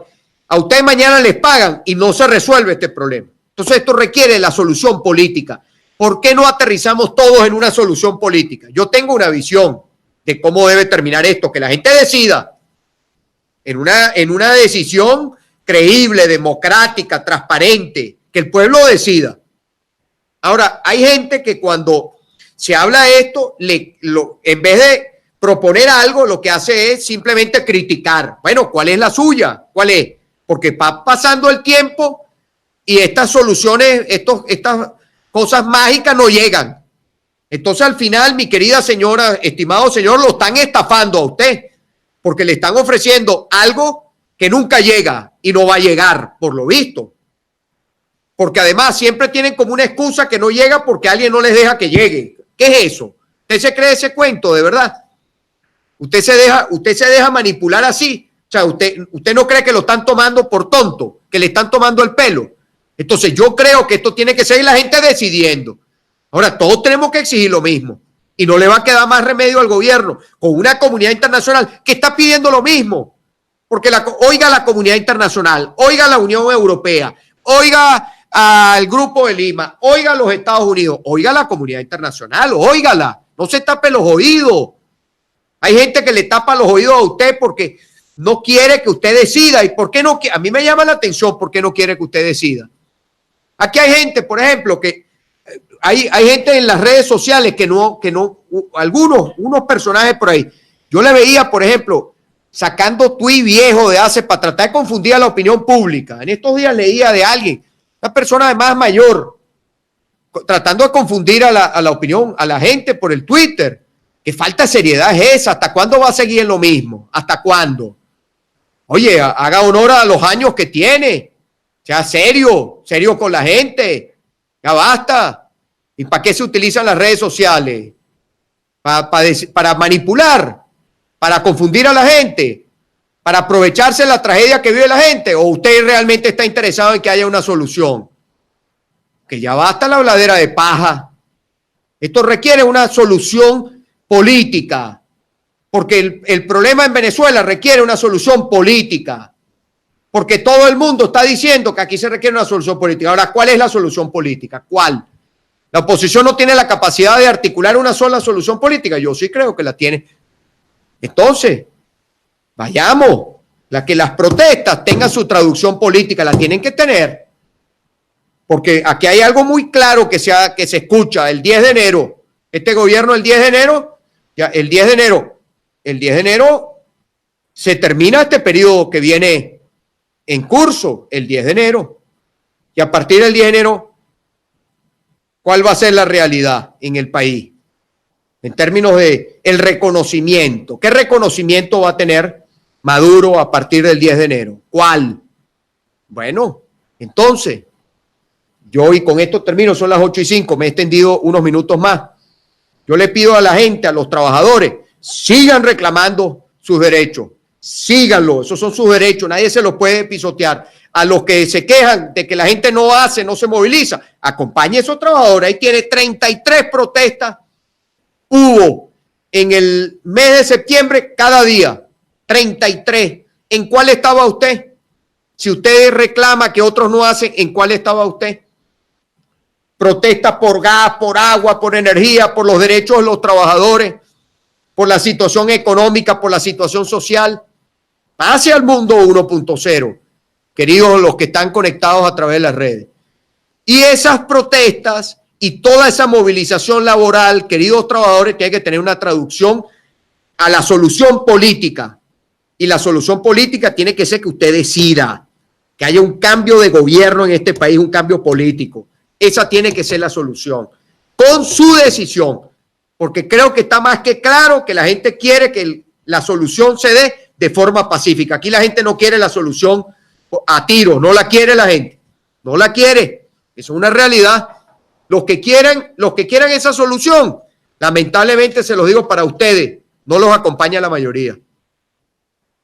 A ustedes mañana les pagan y no se resuelve este problema. Entonces esto requiere la solución política. ¿Por qué no aterrizamos todos en una solución política? Yo tengo una visión de cómo debe terminar esto, que la gente decida en una decisión creíble, democrática, transparente, que el pueblo decida. Ahora, hay gente que cuando se habla de esto, en vez de proponer algo, lo que hace es simplemente criticar. Bueno, ¿cuál es la suya? ¿Cuál es? Porque va pasando el tiempo y estas soluciones, estas cosas mágicas no llegan. Entonces, al final, mi querida señora, estimado señor, lo están estafando a usted, porque le están ofreciendo algo que nunca llega y no va a llegar, por lo visto. Porque además siempre tienen como una excusa que no llega porque alguien no les deja que llegue. ¿Qué es eso? ¿Usted se cree ese cuento de verdad? ¿Usted se deja manipular así? O sea, ¿usted no cree que lo están tomando por tonto? ¿Que le están tomando el pelo? Entonces yo creo que esto tiene que ser la gente decidiendo. Ahora, todos tenemos que exigir lo mismo. Y no le va a quedar más remedio al gobierno con una comunidad internacional que está pidiendo lo mismo. Porque oiga la comunidad internacional, oiga la Unión Europea, oiga al Grupo de Lima, oiga a los Estados Unidos, oiga a la comunidad internacional, óigala, no se tape los oídos. Hay gente que le tapa los oídos a usted porque no quiere que usted decida. ¿Y por qué no? A mí me llama la atención por qué no quiere que usted decida. Aquí hay gente, por ejemplo, que hay gente en las redes sociales unos personajes por ahí. Yo le veía, por ejemplo, sacando tuit viejo de hace para tratar de confundir a la opinión pública. En estos días leía de alguien, una persona de más mayor, tratando de confundir a la opinión, a la gente por el Twitter. ¿Qué falta de seriedad es esa? ¿Hasta cuándo va a seguir en lo mismo? ¿Hasta cuándo? Oye, haga honor a los años que tiene. Sea serio con la gente. Ya basta. ¿Y para qué se utilizan las redes sociales? Para manipular, para confundir a la gente, para aprovecharse de la tragedia que vive la gente. ¿O usted realmente está interesado en que haya una solución? Que ya basta la habladera de paja. Esto requiere una solución política, porque el problema en Venezuela requiere una solución política, porque todo el mundo está diciendo que aquí se requiere una solución política. Ahora, ¿cuál es la solución política? ¿Cuál? La oposición no tiene la capacidad de articular una sola solución política. Yo sí creo que la tiene. Entonces, vayamos. Que las protestas tengan su traducción política, la tienen que tener. Porque aquí hay algo muy claro que se escucha el 10 de enero. Este gobierno el 10 de enero, ya el 10 de enero se termina este periodo que viene en curso, el 10 de enero. Y a partir del 10 de enero, ¿cuál va a ser la realidad en el país? En términos de el reconocimiento. ¿Qué reconocimiento va a tener Maduro a partir del 10 de enero? ¿Cuál? Bueno, entonces, yo y con esto termino, son las 8:05, me he extendido unos minutos más. Yo le pido a la gente, a los trabajadores, sigan reclamando sus derechos, síganlo, esos son sus derechos, nadie se los puede pisotear. A los que se quejan de que la gente no se moviliza, acompañe a esos trabajadores. Ahí tiene 33 protestas, hubo en el mes de septiembre cada día, 33. ¿En cuál estaba usted? Si usted reclama que otros no hacen, ¿en cuál estaba usted? Protestas por gas, por agua, por energía, por los derechos de los trabajadores, por la situación económica, por la situación social. Pase al mundo 1.0, queridos los que están conectados a través de las redes. Y esas protestas y toda esa movilización laboral, queridos trabajadores, tiene que tener una traducción a la solución política. Y la solución política tiene que ser que usted decida, que haya un cambio de gobierno en este país, un cambio político. Esa tiene que ser la solución, con su decisión, porque creo que está más que claro que la gente quiere que la solución se dé de forma pacífica. Aquí la gente no quiere la solución a tiros, no la quiere la gente, no la quiere. Eso es una realidad. Los que quieran esa solución, lamentablemente se los digo para ustedes, no los acompaña la mayoría.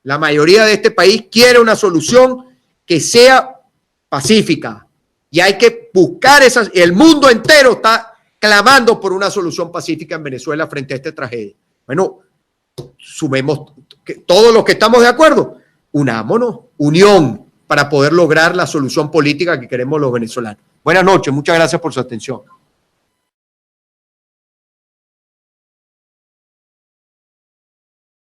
La mayoría de este país quiere una solución que sea pacífica y hay que buscar esas. El mundo entero está clamando por una solución pacífica en Venezuela frente a esta tragedia. Bueno, sumemos que todos los que estamos de acuerdo, unámonos, unión para poder lograr la solución política que queremos los venezolanos. Buenas noches, muchas gracias por su atención.